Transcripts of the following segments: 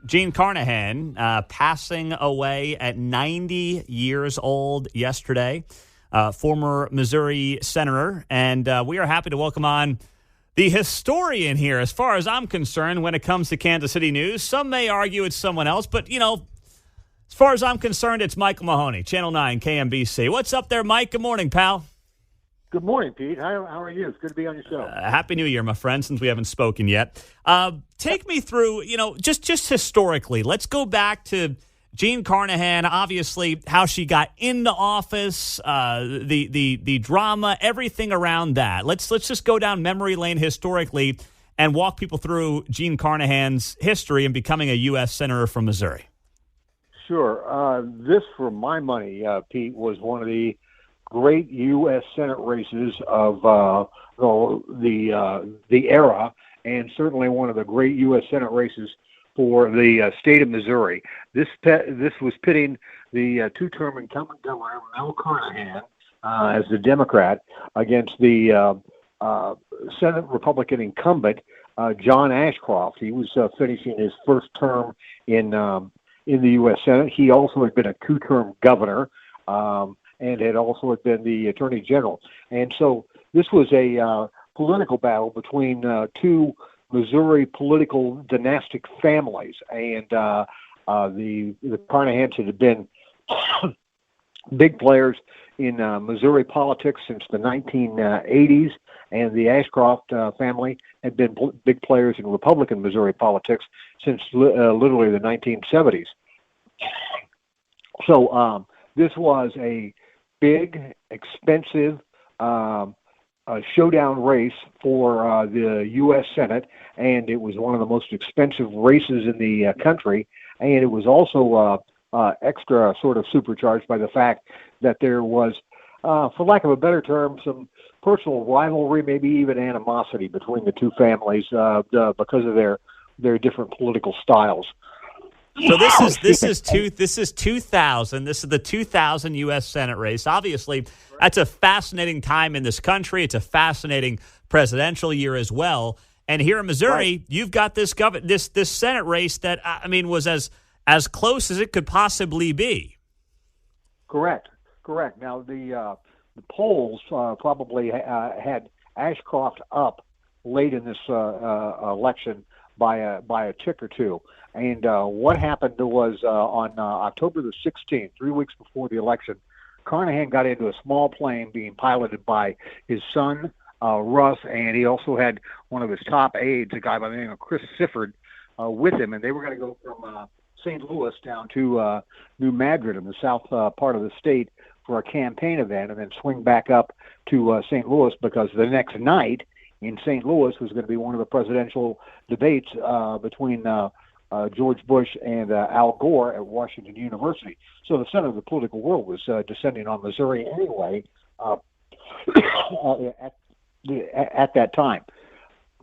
Gene Carnahan passing away at 90 years old yesterday, former Missouri senator. And we are happy to welcome on the historian here, as far as I'm concerned, when it comes to Kansas City news. Some may argue it's someone else, but, as far as I'm concerned, it's Micheal Mahoney, Channel 9, KMBC. What's up there, Mike? Good morning, pal. Good morning, Pete. How are you? It's good to be on your show. Happy New Year, my friend, since we haven't spoken yet. Take me through, just historically. Let's go back to Gene Carnahan, obviously, how she got into office, the drama, everything around that. Let's just go down memory lane historically and walk people through Gene Carnahan's history in becoming a U.S. Senator from Missouri. Sure. This, for my money, Pete, was one of the great U.S. Senate races of the era, and certainly one of the great U.S. Senate races for the state of Missouri. This was pitting the two-term incumbent governor, Micheal Carnahan, as the Democrat, against the Senate Republican incumbent, John Ashcroft. He was finishing his first term in the U.S. Senate. He also had been a two-term governor, and had also been the Attorney General. And so this was a political battle between two Missouri political dynastic families. And the Carnahans had been big players in Missouri politics since the 1980s, and the Ashcroft family had been big players in Republican Missouri politics since literally the 1970s. So this was a big, expensive showdown race for the U.S. Senate, and it was one of the most expensive races in the country, and it was also extra sort of supercharged by the fact that there was, for lack of a better term, some personal rivalry, maybe even animosity between the two families because of their different political styles. So this is 2000. This is the 2000 U.S. Senate race. Obviously, that's a fascinating time in this country. It's a fascinating presidential year as well. And here in Missouri, You've got this Senate race that was as close as it could possibly be. Correct. Now the polls probably had Ashcroft up late in this election by a tick or two. And what happened was on October the 16th, 3 weeks before the election, Carnahan got into a small plane being piloted by his son, Russ, and he also had one of his top aides, a guy by the name of Chris Sifford, with him. And they were going to go from St. Louis down to New Madrid in the south part of the state for a campaign event, and then swing back up to St. Louis, because the next night in St. Louis was going to be one of the presidential debates between George Bush and Al Gore at Washington University. So the center of the political world was descending on Missouri anyway at that time.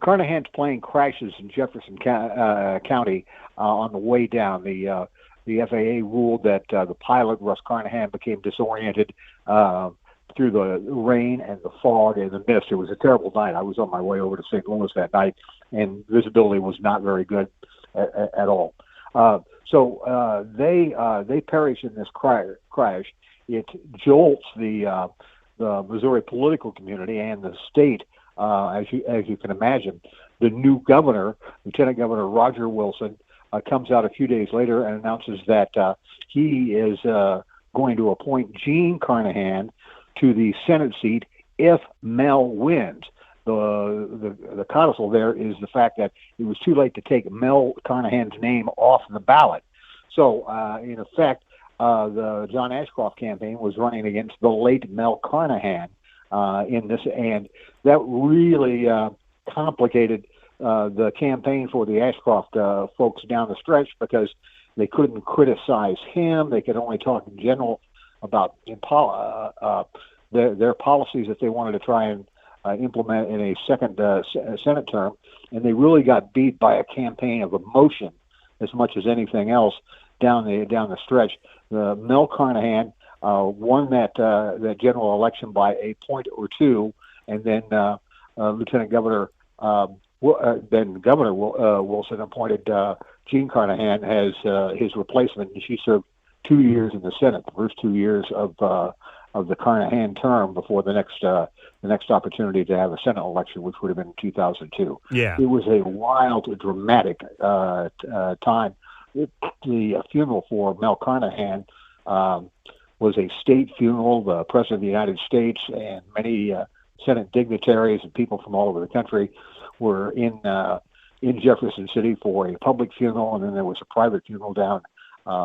Carnahan's plane crashes in Jefferson County on the way down. The FAA ruled that the pilot, Russ Carnahan, became disoriented through the rain and the fog and the mist. It was a terrible night. I was on my way over to St. Louis that night, and visibility was not very good at all. So they perish in this crash. It jolts the Missouri political community and the state, as you can imagine. The new governor, Lieutenant Governor Roger Wilson, comes out a few days later and announces that he is going to appoint Gene Carnahan to the Senate seat if Mel wins. The codicil there is the fact that it was too late to take Mel Carnahan's name off the ballot. So, in effect, the John Ashcroft campaign was running against the late Mel Carnahan in this, and that really complicated the campaign for the Ashcroft folks down the stretch, because they couldn't criticize him. They could only talk in general about their policies that they wanted to try and implement in a second Senate term, and they really got beat by a campaign of emotion as much as anything else down the stretch. Mel Carnahan won that general election by a point or two, and then Lieutenant Governor then Governor Wilson appointed Jean Carnahan as his replacement, and she served 2 years in the Senate, the first 2 years of the Carnahan term before the next opportunity to have a Senate election, which would have been in 2002. Yeah, it was a wild, dramatic time. The funeral for Mel Carnahan was a state funeral. The President of the United States and many Senate dignitaries and people from all over the country were in Jefferson City for a public funeral, and then there was a private funeral down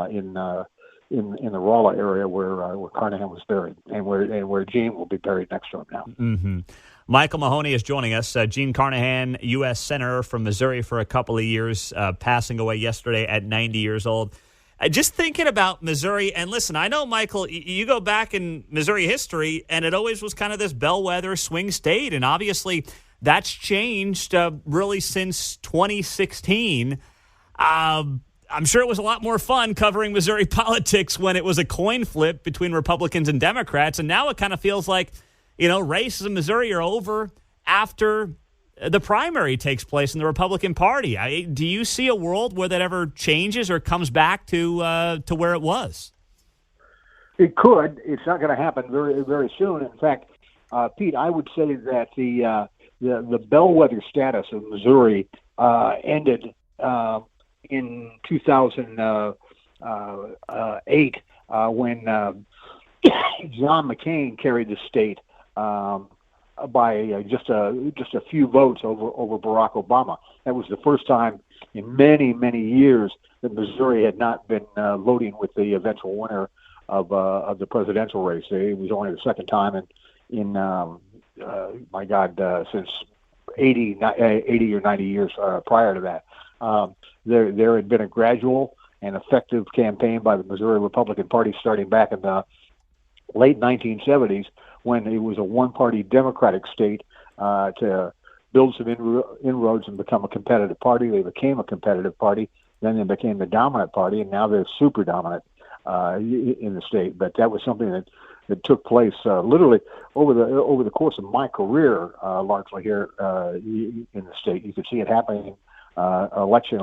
in the Rolla area where Carnahan was buried, and where Gene will be buried next to him now. Mm-hmm. Micheal Mahoney is joining us. Gene Carnahan, U.S. Senator from Missouri for a couple of years, passing away yesterday at 90 years old. Just thinking about Missouri, and listen, I know, Michael, you go back in Missouri history, and it always was kind of this bellwether swing state, and obviously that's changed really since 2016. I'm sure it was a lot more fun covering Missouri politics when it was a coin flip between Republicans and Democrats, and now it kind of feels like, races in Missouri are over after the primary takes place in the Republican Party. Do you see a world where that ever changes or comes back to where it was? It could. It's not going to happen very, very soon. In fact, Pete, I would say that the bellwether status of Missouri ended in 2008 when John McCain carried the state by just a few votes over Barack Obama. That was the first time in many, many years that Missouri had not been voting with the eventual winner of the presidential race. It was only the second time in since 80 or 90 years prior to that. There had been a gradual and effective campaign by the Missouri Republican Party starting back in the late 1970s, when it was a one-party Democratic state, to build some inroads and become a competitive party. They became a competitive party. Then they became the dominant party, and now they're super dominant in the state. But that was something that took place literally over the course of my career, largely here in the state. You could see it happening election.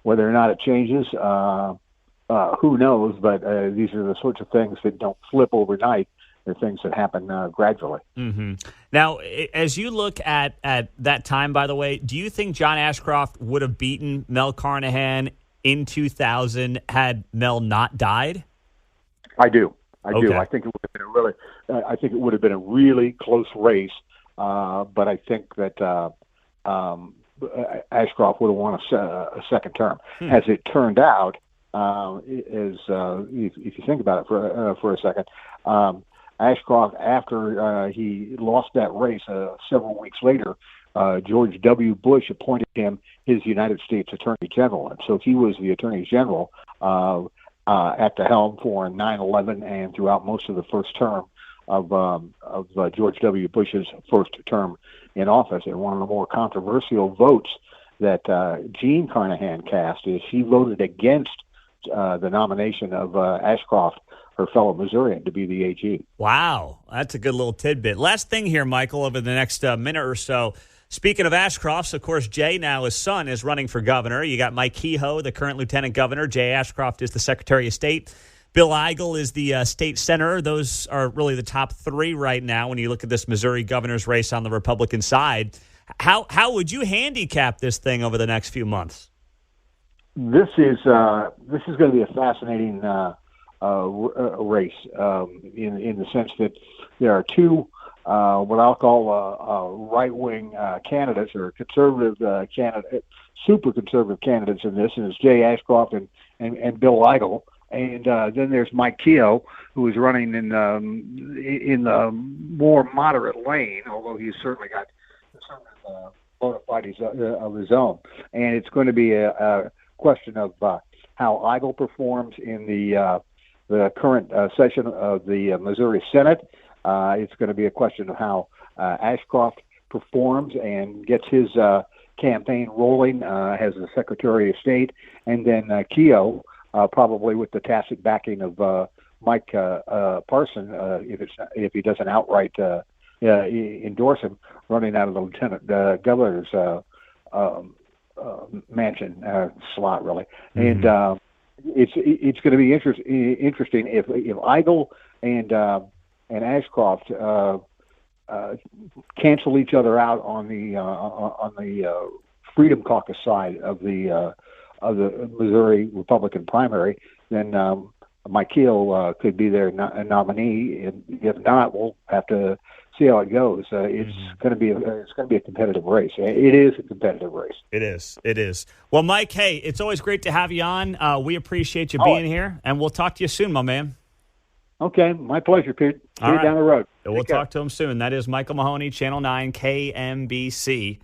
Whether or not it changes, who knows? But these are the sorts of things that don't flip overnight. They're things that happen gradually. Mm-hmm. Now, as you look at that time, by the way, do you think John Ashcroft would have beaten Mel Carnahan in 2000 had Mel not died? I do. Okay. I think it would have been a really close race. But I think that Ashcroft would have won a second term. As it turned out, if you think about it for a second, Ashcroft, after he lost that race several weeks later, George W. Bush appointed him his United States Attorney General. And so he was the Attorney General at the helm for 9/11 and throughout most of the first term of George W. Bush's first term in office. And one of the more controversial votes that Jean Carnahan cast is she voted against the nomination of Ashcroft, her fellow Missourian, to be the AG. Wow, that's a good little tidbit. Last thing here, Michael, over the next minute or so. Speaking of Ashcrofts, of course, Jay, now his son, is running for governor. You got Mike Kehoe, the current lieutenant governor. Jay Ashcroft is the Secretary of State. Bill Eigel is the state senator. Those are really the top three right now when you look at this Missouri governor's race on the Republican side. How would you handicap this thing over the next few months? This is going to be a fascinating race in the sense that there are two what I'll call right-wing candidates or conservative super conservative candidates in this, and it's Jay Ashcroft and Bill Eigel. And then there's Mike Kehoe, who is running in the more moderate lane, although he's certainly got some bona fides of his own. And it's going to be a question of how Eigel performs in the current session of the Missouri Senate. It's going to be a question of how Ashcroft performs and gets his campaign rolling as the Secretary of State, and then Kehoe, probably with the tacit backing of Mike Parson, if he doesn't outright endorse him, running out of the lieutenant governor's mansion slot, really. And it's going to be interesting if Eigel and Ashcroft cancel each other out on the Freedom Caucus side of the Missouri Republican primary. Then Micheal could be their nominee, and if not, we'll have to see how it goes. It's going to be a competitive race. It is a competitive race. It is. It is. Well, Mike, hey, it's always great to have you on. We appreciate you being here, and we'll talk to you soon, my man. Okay, my pleasure, Pete. See you down the road. We'll talk to him soon. That is Micheal Mahoney, Channel 9, KMBC.